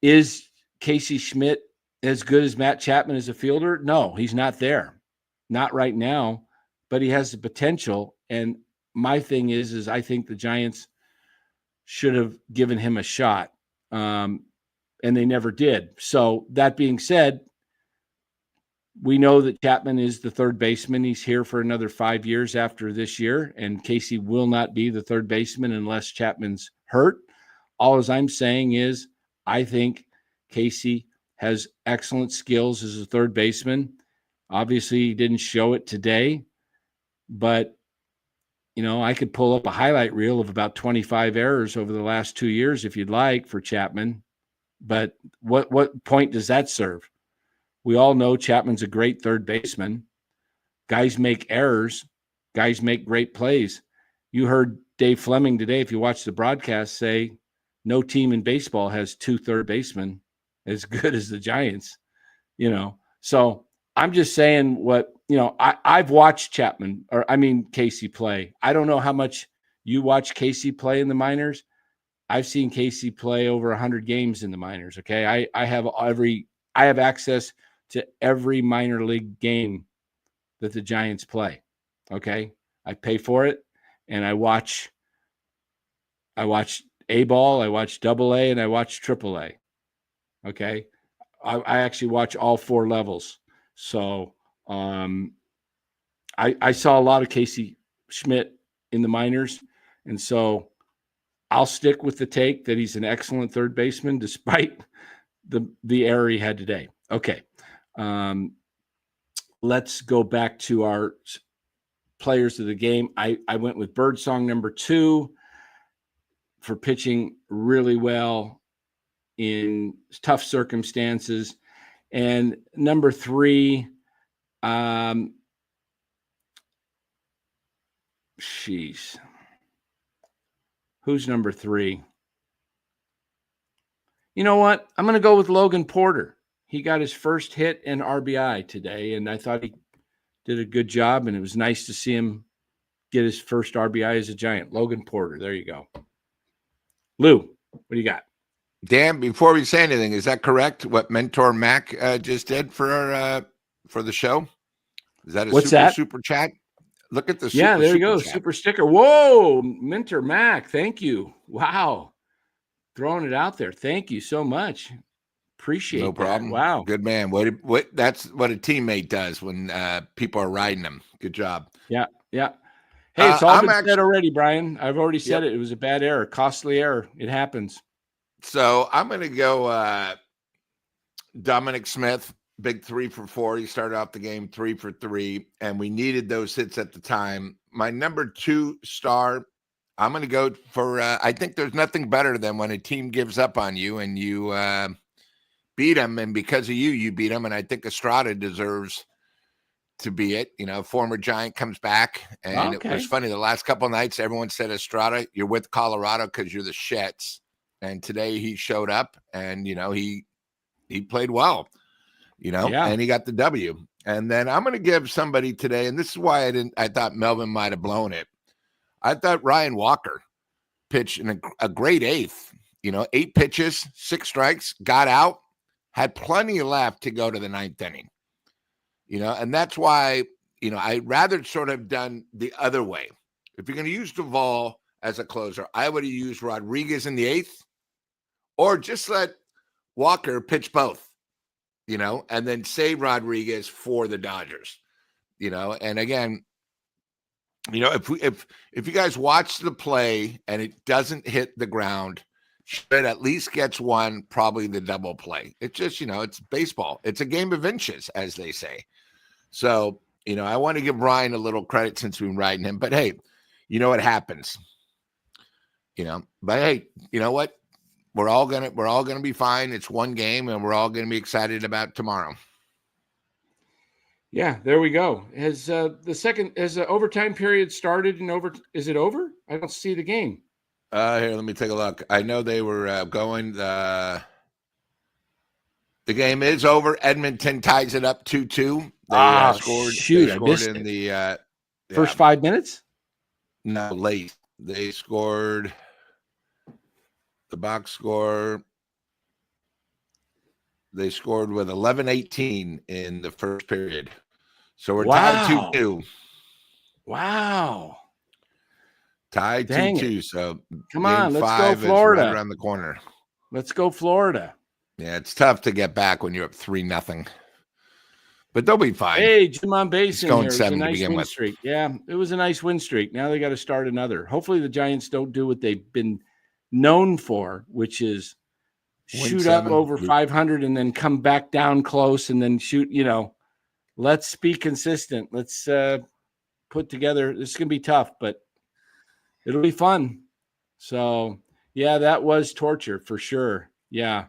is Casey Schmidt as good as Matt Chapman as a fielder? No, he's not there. Not right now, but he has the potential. And my thing is I think the Giants should have given him a shot. and they never did. So that being said, we know that Chapman is the third baseman. He's here for another 5 years after this year, and Casey will not be the third baseman unless Chapman's hurt. All as I'm saying is I think Casey has excellent skills as a third baseman. Obviously, he didn't show it today, but I could pull up a highlight reel of about 25 errors over the last 2 years if you'd like for Chapman. But what point does that serve? We all know Chapman's a great third baseman. Guys make errors. Guys make great plays. You heard Dave Fleming today, if you watch the broadcast, say no team in baseball has 2 third basemen as good as the Giants, So I'm just saying I've watched Casey play. I don't know how much you watch Casey play in the minors. I've seen Casey play over 100 games in the minors. Okay. I have access to every minor league game that the Giants play. Okay. I pay for it and I watch A-ball, I watch AA, and I watch AAA. Okay. I actually watch all 4 levels. So I saw a lot of Casey Schmidt in the minors. And so I'll stick with the take that he's an excellent third baseman despite the error he had today. Okay. Let's go back to our players of the game. I went with Birdsong number 2 for pitching really well in tough circumstances. And number 3, who's number 3? You know what? I'm going to go with Logan Porter. He got his first hit and RBI today, and I thought he did a good job, and it was nice to see him get his first RBI as a Giant. Logan Porter. There you go. Lou, what do you got? Dan, before we say anything, is that correct? What Mentor Mac just did for the show? Is that a super chat? Look at the there you go. Chat. Super sticker. Whoa, Mentor Mac. Thank you. Wow. Throwing it out there. Thank you so much. Appreciate it. No problem. That. Wow. Good man. What that's what a teammate does when people are riding them. Good job. Yeah. Yeah. Hey, it's all been said already, Brian. I've already said it. It was a bad error, costly error. It happens. So I'm going to go Dominic Smith, big 3 for 4. He started off the game 3 for 3, and we needed those hits at the time. My number 2 star, I'm going to go for I think there's nothing better than when a team gives up on you and you beat them, and because of you beat them, and I think Estrada deserves to be it. Former Giant comes back, and It was funny. The last couple of nights, everyone said, Estrada, you're with Colorado because you're the Shets. And today he showed up, and he played well, and he got the W. And then I'm going to give somebody today, and this is why I thought Melvin might have blown it. I thought Ryan Walker pitched in a great 8th. 8 pitches, 6 strikes, got out, had plenty left to go to the 9th inning. And that's why I'd rather sort of done the other way. If you're going to use Duvall as a closer, I would have used Rodriguez in the 8th. Or just let Walker pitch both, and then save Rodriguez for the Dodgers, And again, if you guys watch the play and it doesn't hit the ground, Schmidt at least gets one, probably the double play. It's just, it's baseball. It's a game of inches, as they say. So, I want to give Ryan a little credit since we've been riding him. But hey, it happens. But hey, you know what? We're all gonna be fine. It's one game, and we're all gonna be excited about tomorrow. Yeah, there we go. Has the overtime period started and is it over? I don't see the game. Here, let me take a look. I know they were going. The game is over. Edmonton ties it up 2-2. They scored. Shoot, they scored in the first 5 minutes. No, late. They scored. The box score, they scored with 11:18 in the first period. So we're tied 2-2. Wow. Tied 2-2. So come on, let's go Florida. Right around the corner. Let's go Florida. Yeah, it's tough to get back when you're up 3-0. But they'll be fine. Hey, Jim on base It's in going here. It was 7 a to nice begin win with. streak. Yeah, it was a nice win streak. Now they got to start another. Hopefully the Giants don't do what they've been known for, which is shoot up over 500 and then come back down close and then shoot, let's be consistent. Let's put together. This is going to be tough, but it'll be fun. So, yeah, that was torture for sure. Yeah.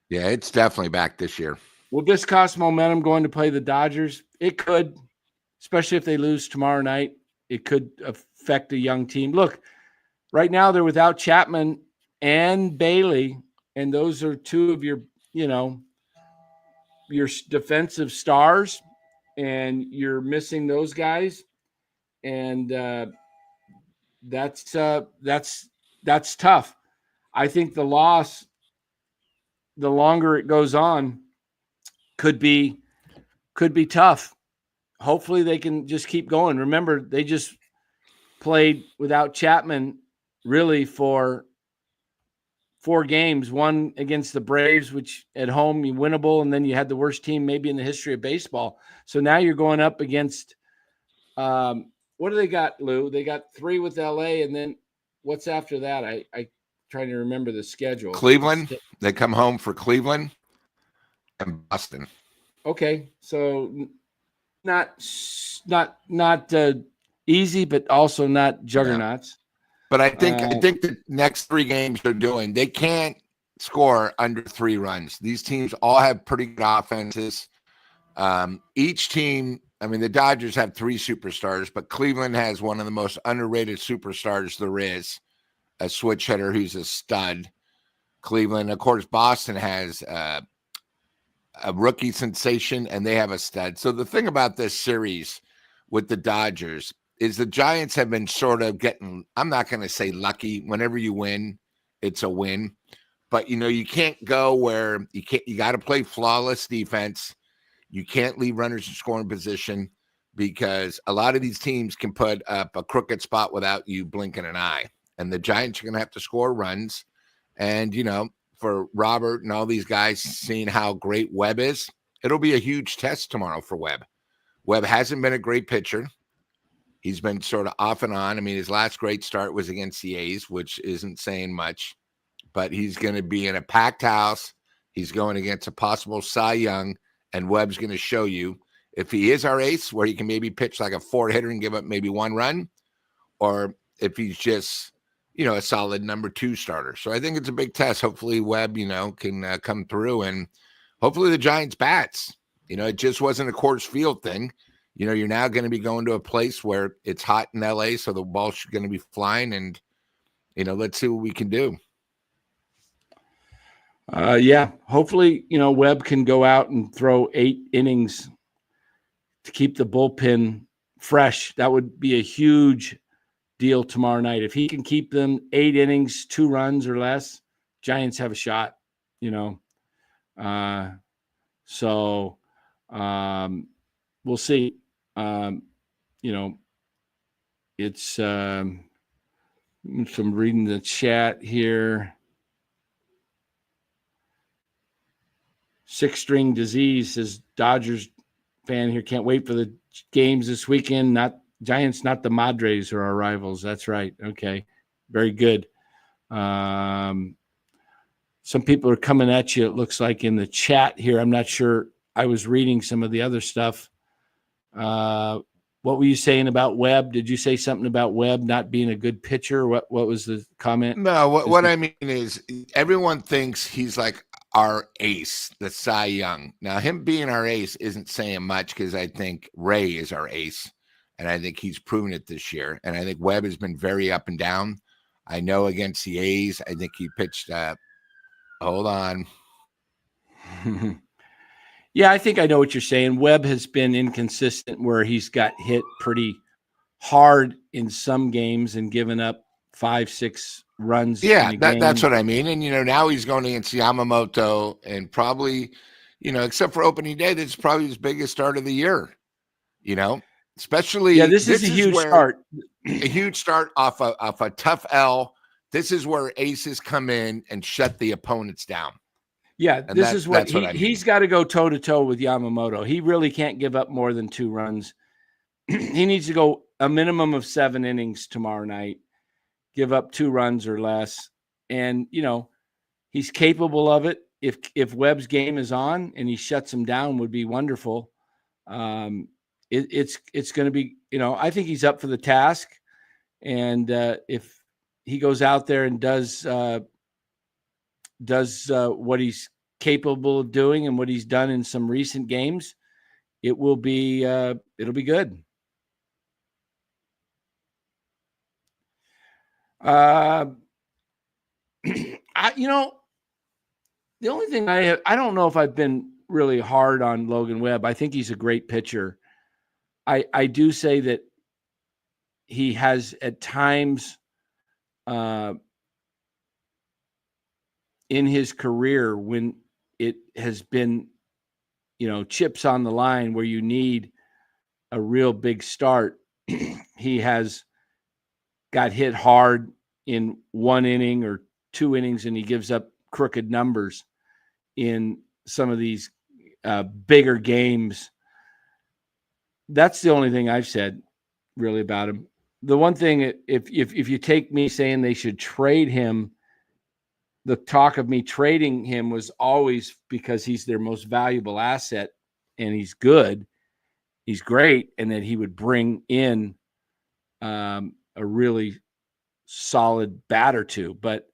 Yeah, it's definitely back this year. Will this cost momentum going to play the Dodgers? It could, especially if they lose tomorrow night. It could affect a young team. Look, right now they're without Chapman and Bailey, and those are two of your, your defensive stars, and you're missing those guys, and that's tough. I think the loss, the longer it goes on, could be tough. Hopefully they can just keep going. Remember, they just played without Chapman really for 4 games, one against the Braves, which at home you winnable, and then you had the worst team maybe in the history of baseball. So now you're going up against what do they got, Lou? They got 3 with LA, and then what's after that? I trying to remember the schedule. Cleveland. They come home for Cleveland and Boston. Okay, so not easy, but also not juggernauts. But I think the next 3 games they're doing, they can't score under 3 runs. These teams all have pretty good offenses. Each team, I mean, the Dodgers have 3 superstars, but Cleveland has one of the most underrated superstars there is, a switch hitter who's a stud. Cleveland, of course, Boston has a rookie sensation, and they have a stud. So the thing about this series with the Dodgers is the Giants have been sort of getting, I'm not going to say lucky. Whenever you win, it's a win. But, you can't go where you got to play flawless defense. You can't leave runners in scoring position because a lot of these teams can put up a crooked spot without you blinking an eye. And the Giants are going to have to score runs. And, for Robert and all these guys seeing how great Webb is, it'll be a huge test tomorrow for Webb. Webb hasn't been a great pitcher. He's been sort of off and on. I mean, his last great start was against the A's, which isn't saying much. But he's going to be in a packed house. He's going against a possible Cy Young, and Webb's going to show you if he is our ace, where he can maybe pitch like a 4-hitter and give up maybe 1 run, or if he's just, a solid number 2 starter. So I think it's a big test. Hopefully Webb, can come through, and hopefully the Giants bats. It just wasn't a Coors Field thing. You're now going to be going to a place where it's hot in LA, so the ball's going to be flying, and, let's see what we can do. Yeah, hopefully, Webb can go out and throw 8 innings to keep the bullpen fresh. That would be a huge deal tomorrow night. If he can keep them 8 innings, 2 runs or less, Giants have a shot, So we'll see. It's some reading the chat here. 6-string disease says Dodgers fan here. Can't wait for the games this weekend. Not Giants, not the Madres are our rivals. That's right. Okay. Very good. Some people are coming at you, it looks like, in the chat here. I'm not sure. I was reading some of the other stuff. What were you saying about Webb? Did you say something about Webb not being a good pitcher? What was the comment? No, what I mean is everyone thinks he's like our ace, the Cy Young. Now, him being our ace isn't saying much because I think Ray is our ace, and I think he's proven it this year. And I think Webb has been very up and down. I know against the A's, I think he pitched hold on. Yeah, I think I know what you're saying. Webb has been inconsistent where he's got hit pretty hard in some games and given up 5-6 runs. Yeah, that's what I mean. And, now he's going against Yamamoto, and probably, except for opening day, this is probably his biggest start of the year, especially. Yeah, this is a huge start. A huge start off a tough L. This is where aces come in and shut the opponents down. Yeah, And this is what that's what I mean. He's got to go toe to toe with Yamamoto. He really can't give up more than 2 runs. He needs to go a minimum of 7 innings tomorrow night, give up 2 runs or less. And, he's capable of it. If Webb's game is on and he shuts him down, would be wonderful. It's going to be, I think he's up for the task. And if he goes out there and does what he's capable of doing and what he's done in some recent games, it'll be good. The only thing I don't know if I've been really hard on Logan Webb. I think he's a great pitcher. I do say that he has at times in his career when it has been, chips on the line where you need a real big start, he has got hit hard in 1 inning or 2 innings, and he gives up crooked numbers in some of these bigger games. That's the only thing I've said really about him. The one thing, if you take me saying they should trade him, the talk of me trading him was always because he's their most valuable asset and he's good, he's great, and that he would bring in a really solid bat or two. But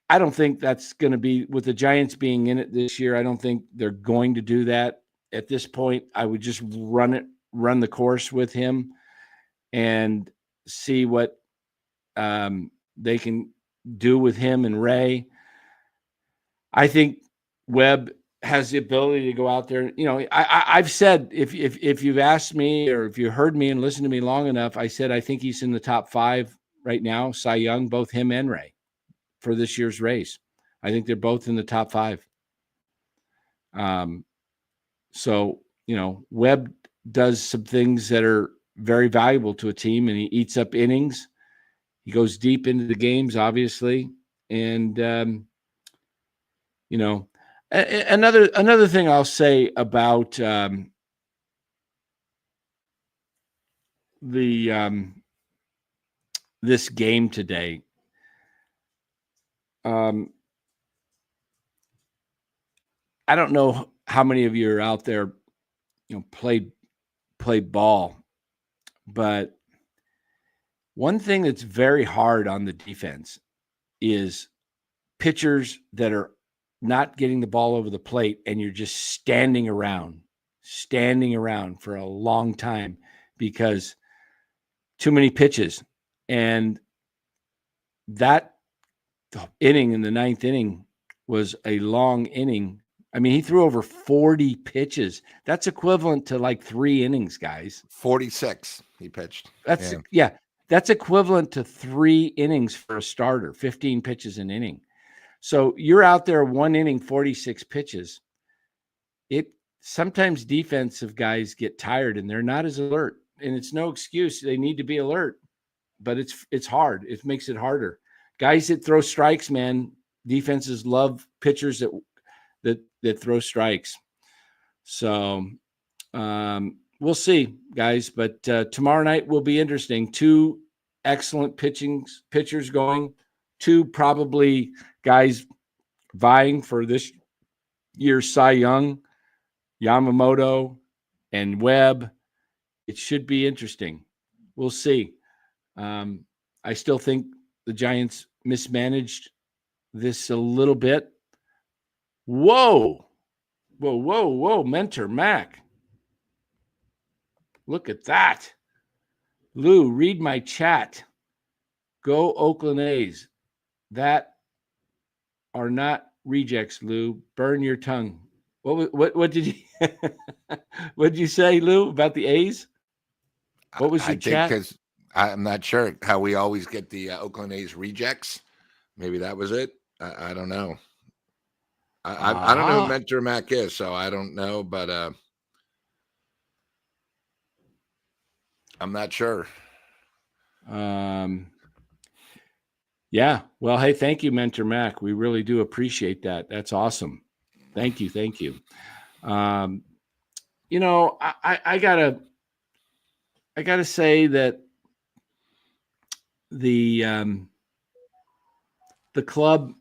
I don't think that's going to be, with the Giants being in it this year, I don't think they're going to do that. At this point, I would just run the course with him and see what they can do with him and Ray. I think Webb has the ability to go out there. I've said, if you've asked me or if you heard me and listened to me long enough, I said I think he's in the top 5 right now, Cy Young, both him and Ray, for this year's race. I think they're both in the top 5. So, Webb does some things that are very valuable to a team, and he eats up innings. He goes deep into the games, obviously. And, another thing I'll say about this game today. I don't know how many of you are out there, play ball, but one thing that's very hard on the defense is pitchers that are not getting the ball over the plate and you're just standing around for a long time because too many pitches. And that inning in the 9th inning was a long inning. I mean, he threw over 40 pitches. That's equivalent to like 3 innings, guys. 46 he pitched. That's equivalent to 3 innings for a starter, 15 pitches an inning. So you're out there 1 inning, 46 pitches. Sometimes defensive guys get tired and they're not as alert, and it's no excuse. They need to be alert, but it's hard. It makes it harder. Guys that throw strikes, man, defenses love pitchers that throw strikes. So we'll see, guys. But tomorrow night will be interesting. 2 excellent pitchers going. 2 probably guys vying for this year's Cy Young, Yamamoto and Webb. It should be interesting. We'll see. I still think the Giants mismanaged this a little bit. Whoa, Mentor Mac. Look at that. Lou, read my chat. Go Oakland A's. That are not rejects, Lou. Burn your tongue. What did you say, Lou, about the A's? What was your chat? Because I'm not sure how we always get the Oakland A's rejects. Maybe that was it. I don't know. I don't know who Mentor Mac is, so I don't know, but I'm not sure. Yeah. Well, hey, thank you, Mentor Mac. We really do appreciate that. That's awesome. Thank you. You know, I gotta say that the club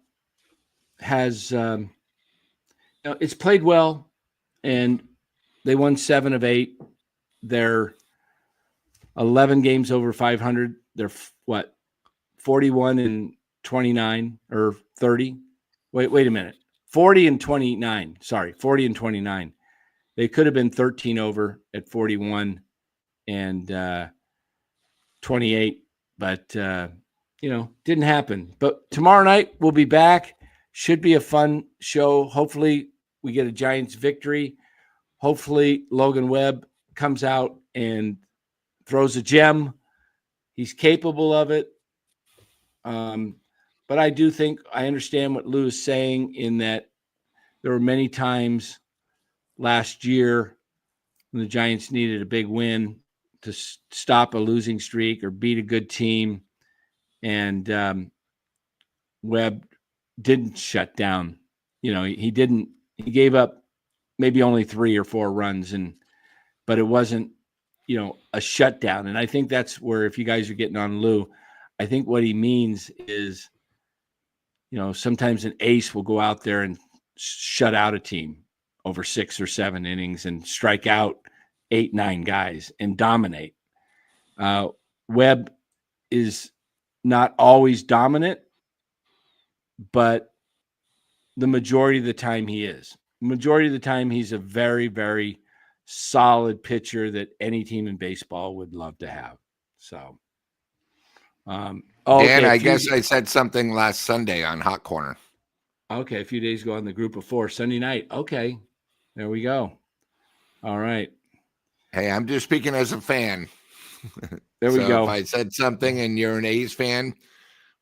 has it's played well, and they won 7 of 8. They're 11 games over 500. They're 41 and 29 or 30. Wait a minute. 40 and 29. Sorry, 40 and 29. They could have been 13 over at 41 and 28, but didn't happen. But tomorrow night we'll be back. Should be a fun show. Hopefully we get a Giants victory. Hopefully Logan Webb comes out and throws a gem. He's capable of it. But I do think I understand what Lou is saying in that there were many times last year when the Giants needed a big win to stop a losing streak or beat a good team. And Webb didn't shut down. He didn't. He gave up maybe only 3 or 4 runs, but it wasn't, a shutdown. And I think that's where, if you guys are getting on Lou, I think what he means is, sometimes an ace will go out there and shut out a team over 6 or 7 innings and strike out 8, 9 guys and dominate. Webb is not always dominant, but the majority of the time he is. Majority of the time he's a very, very solid pitcher that any team in baseball would love to have. So, Dan, I guess I said something last Sunday on Hot Corner. Okay, a few days ago on the Group of 4, Sunday night. Okay, there we go. All right. Hey, I'm just speaking as a fan. There we go. If I said something and you're an A's fan,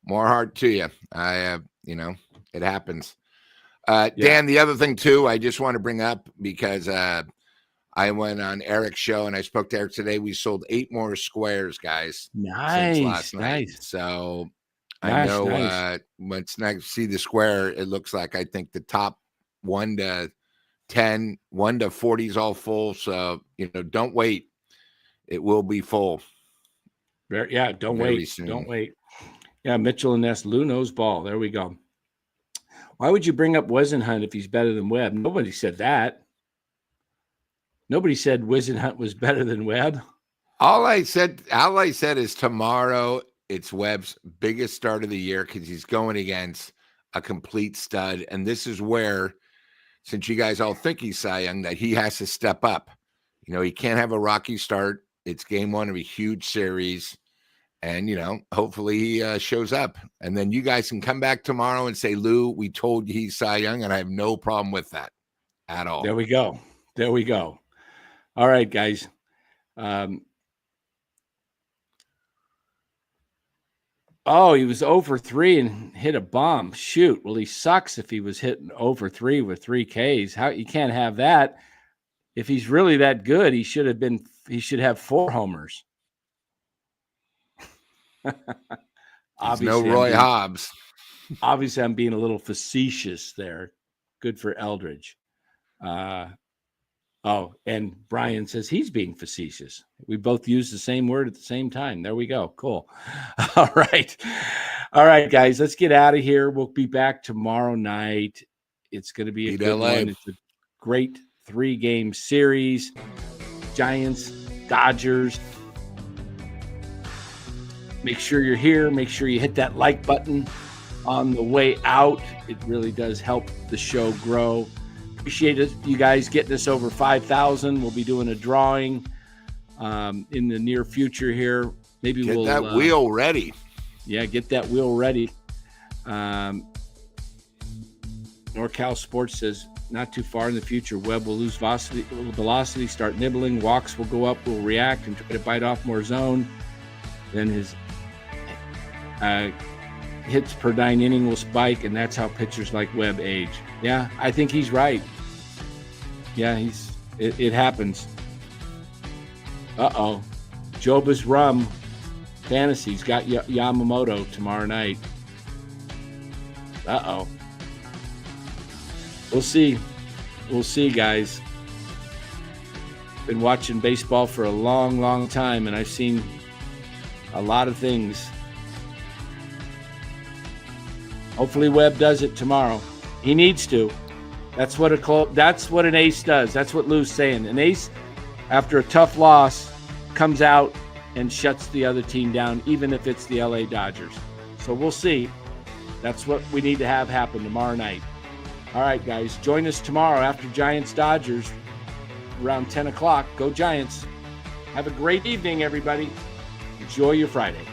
more heart to you. It happens. Dan, the other thing too, I just want to bring up because I went on Eric's show and I spoke to Eric today. We sold 8 more squares, guys. Nice, since last night. Nice. So Gosh, I know nice. once I see the square, it looks like I think the top 1 to 10, 1 to 40 is all full. So don't wait. It will be full. Don't wait. Soon. Don't wait. Yeah, Mitchell and Ness, Lou knows ball. There we go. Why would you bring up Wisenhunt if he's better than Webb? Nobody said that. Nobody said Wisenhunt was better than Webb. All I said is tomorrow it's Webb's biggest start of the year because he's going against a complete stud. And this is where, since you guys all think he's Cy Young, that he has to step up. He can't have a rocky start. It's game 1 of a huge series. And, hopefully he shows up. And then you guys can come back tomorrow and say, Lou, we told you he's Cy Young, and I have no problem with that at all. There we go. All right, guys. He was 0 for 3 and hit a bomb. Shoot. Well, he sucks if he was hitting 0 for 3 with 3 Ks. How you can't have that. If he's really that good, he should have 4 homers. No Roy Hobbs. Obviously, I'm being a little facetious there. Good for Eldridge. And Brian says he's being facetious. We both use the same word at the same time. There we go. Cool. All right, guys, let's get out of here. We'll be back tomorrow night. It's going to be a good one. It's a great 3-game series. Giants, Dodgers. Make sure you're here. Make sure you hit that like button on the way out. It really does help the show grow. Appreciate it, you guys getting us over 5,000. We'll be doing a drawing in the near future here. Maybe we'll get that wheel ready. Yeah, get that wheel ready. NorCal Sports says not too far in the future, Webb will lose velocity, start nibbling. Walks will go up, will react and try to bite off more zone. Then his hits per 9 inning will spike, and that's how pitchers like Webb age. Yeah, I think he's right. Yeah, it happens. Joba's Rum Fantasies got Yamamoto tomorrow night. We'll see. We'll see, guys. Been watching baseball for a long, long time, and I've seen a lot of things. Hopefully Webb does it tomorrow. He needs to. That's what an ace does. That's what Lou's saying. An ace, after a tough loss, comes out and shuts the other team down, even if it's the LA Dodgers. So we'll see. That's what we need to have happen tomorrow night. All right, guys, join us tomorrow after Giants-Dodgers around 10 o'clock. Go Giants. Have a great evening, everybody. Enjoy your Friday.